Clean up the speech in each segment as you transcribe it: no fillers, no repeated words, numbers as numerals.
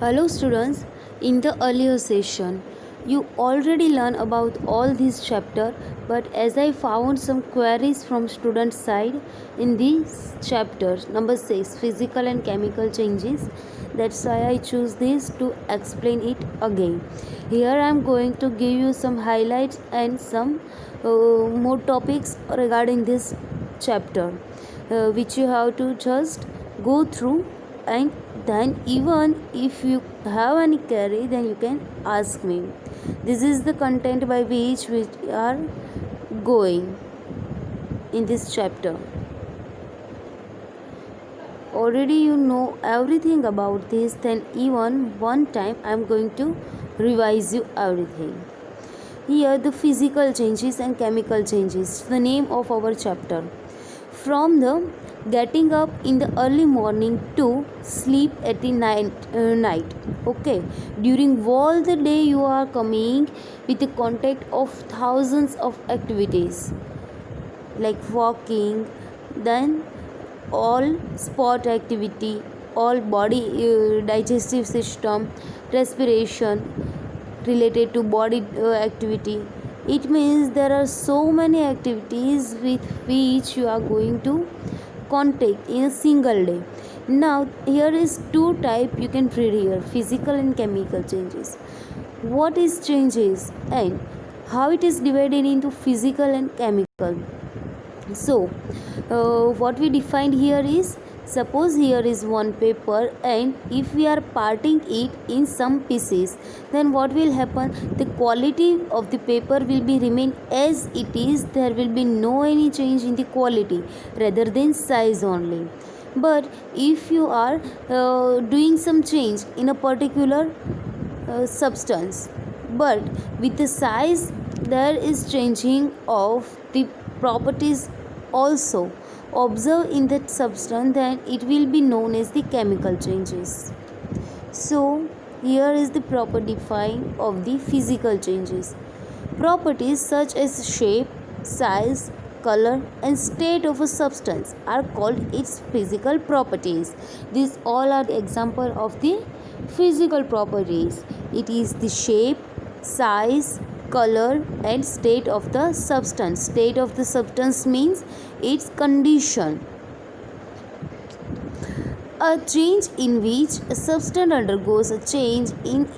Hello students, in the earlier session, you already learned about all these chapter, but as I found some queries from student side in this chapter number 6 physical and chemical changes, that's why I choose this to explain it again. Here I am going to give you some highlights and some more topics regarding this chapter, which you have to just go through, and then even if you have any query, then you can ask me. This is the content by which we are going in this chapter. Already you know everything about this, then even one time I am going to revise you everything. Here the physical changes and chemical changes, the name of our chapter. From the getting up in the early morning to sleep at the night. Okay, during all the day you are coming with the contact of thousands of activities like walking, then all sport activity, all body digestive system, respiration related to body activity. It means there are so many activities with which you are going to contact in a single day. Now here is two type you can read here: physical and chemical changes. What is changes and how it is divided into physical and chemical. So what we defined here is, suppose here is one paper, and if we are parting it in some pieces, then what will happen? The quality of the paper will be remain as it is. There will be no any change in the quality rather than size only. But if you are doing some change in a particular substance, but with the size there is changing of the properties also observed in that substance, then it will be known as the chemical changes. So here is the proper define of the physical changes. Properties such as shape, size, color and state of a substance are called its physical properties. These all are the example of the physical properties. It is the shape, size, color and state of the substance. State of the substance means its condition. A change in which a substance undergoes a change in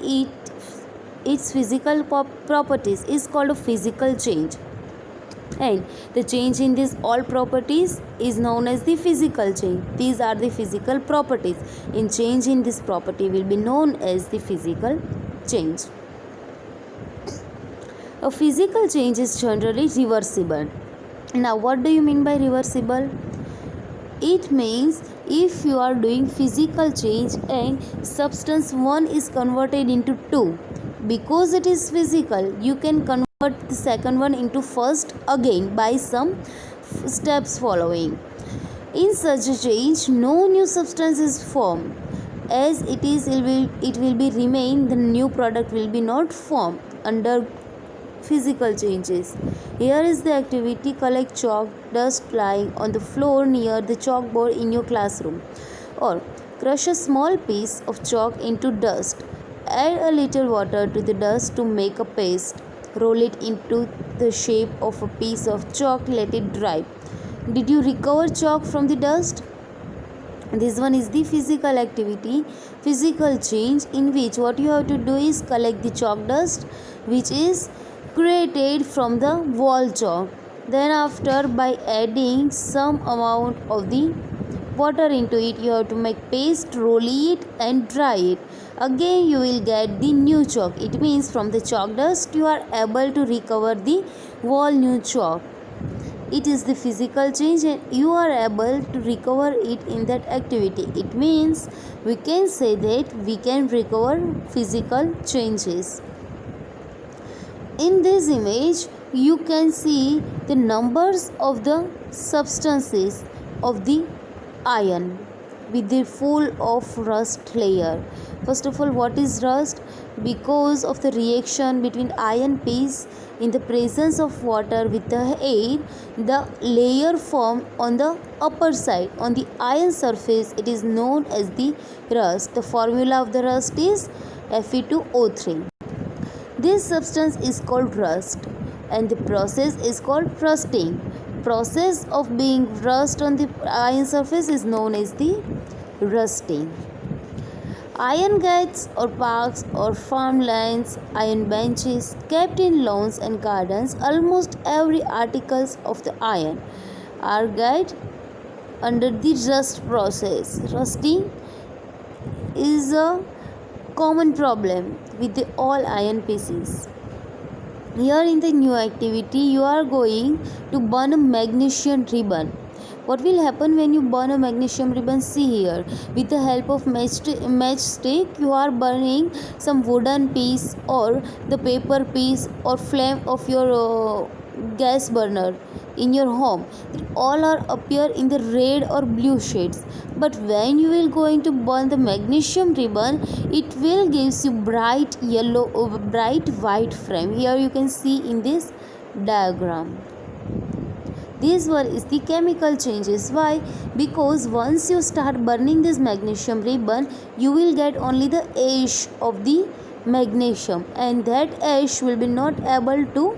its physical properties is called a physical change, and the change in these all properties is known as the physical change. These are the physical properties, and change in this property will be known as the physical change. A physical change is generally reversible. Now what do you mean by reversible? It means if you are doing physical change and substance 1 is converted into 2, because it is physical, you can convert the second one into first again by some steps following. In such a change, no new substance is formed. As it is, it will be remain, the new product will be not formed under physical changes. Here is the activity: collect chalk dust lying on the floor near the chalkboard in your classroom, or crush a small piece of chalk into dust. Add a little water to the dust to make a paste. Roll it into the shape of a piece of chalk. Let it dry. Did you recover chalk from the dust? This one is the physical activity, physical change, in which what you have to do is collect the chalk dust which is created from the wall chalk. Then after, by adding some amount of the water into it, you have to make paste, roll it and dry it. Again you will get the new chalk. It means from the chalk dust you are able to recover the wall new chalk. It is the physical change and you are able to recover it in that activity. It means we can say that we can recover physical changes. In this image you can see the numbers of the substances of the iron with the full of rust layer. First of all, what is rust? because of the reaction between iron piece in the presence of water with the air, the layer formed on the upper side on the iron surface, it is known as the rust. The formula of the rust is Fe2O3. This substance is called rust and the process is called rusting. Process of being rust on the iron surface is known as the rusting. Iron gates or parks or farmlands, iron benches kept in lawns and gardens, almost every articles of the iron are gated under the rust process. Rusting is a common problem with the all iron pieces. Here in the new activity, you are going to burn a magnesium ribbon. What will happen when you burn a magnesium ribbon? See here, with the help of matchstick, you are burning some wooden piece or the paper piece or flame of your gas burner in your home. All are appear in the red or blue shades. But when you will going to burn the magnesium ribbon, it will gives you bright yellow or bright white flame. Here you can see in this diagram. This one is the chemical changes. Why? Because once you start burning this magnesium ribbon, you will get only the ash of the magnesium, and that ash will be not able to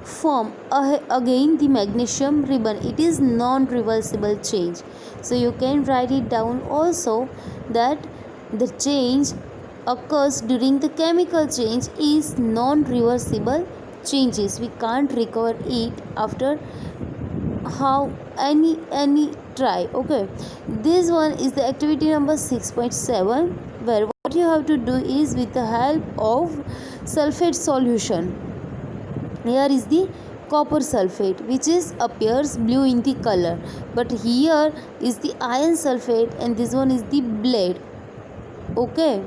form again the magnesium ribbon. It is non-reversible change. So you can write it down also that the change occurs during the chemical change is non-reversible changes. We can't recover it after how any try. Okay, this one is the activity number 6.7, where what you have to do is with the help of sulfate solution. Here is the copper sulfate, which is appears blue in the color, but here is the iron sulfate and this one is the blade. Okay,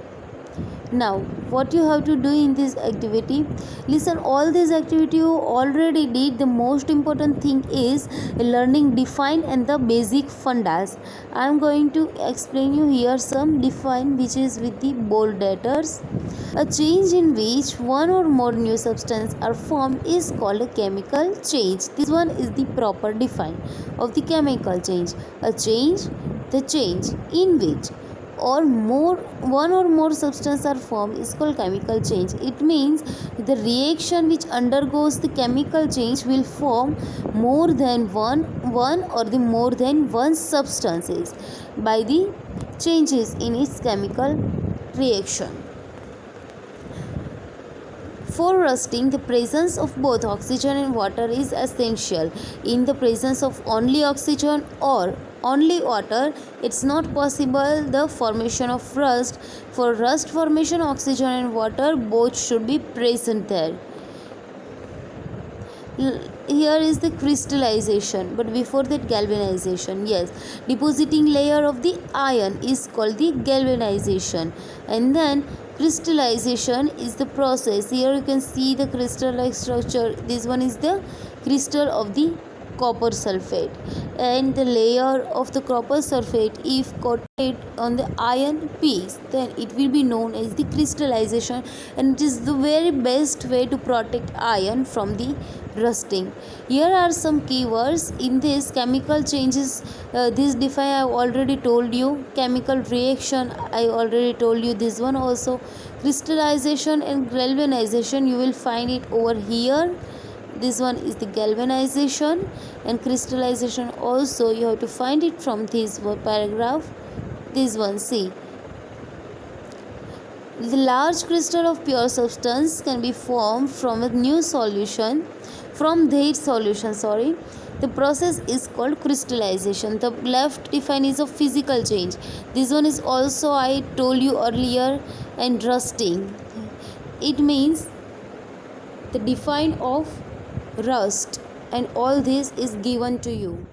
now what you have to do in this activity, listen, all this activity you already did. The most important thing is learning define and the basic fundas. I am going to explain you here some define, which is with the bold letters. A change in which one or more new substance are formed is called a chemical change. This one is the proper define of the chemical change. A change, the change in which one or more substance are formed is called chemical change. It means the reaction which undergoes the chemical change will form more than one or the more than one substances by the changes in its chemical reaction. For rusting, the presence of both oxygen and water is essential. In the presence of only oxygen or only water, it's not possible the formation of rust. For rust formation, oxygen and water both should be present there. Here is the crystallization, but before that galvanization. Yes, depositing layer of the iron is called the galvanization, and then crystallization is the process. Here you can see the crystal like structure. This one is the crystal of the copper sulfate, and the layer of the copper sulfate, if coated on the iron piece, then it will be known as the crystallization, and it is the very best way to protect iron from the rusting. Here are some keywords in this chemical changes. This define I already told you. Chemical reaction I already told you. This one also. Crystallization and galvanization you will find it over here. This one is the galvanization, and crystallization also you have to find it from this paragraph. This one, see, the large crystal of pure substance can be formed from a new solution, the process is called crystallization. The left define is a physical change. This one is also I told you earlier, and rusting. It means the define of rust, and all this is given to you.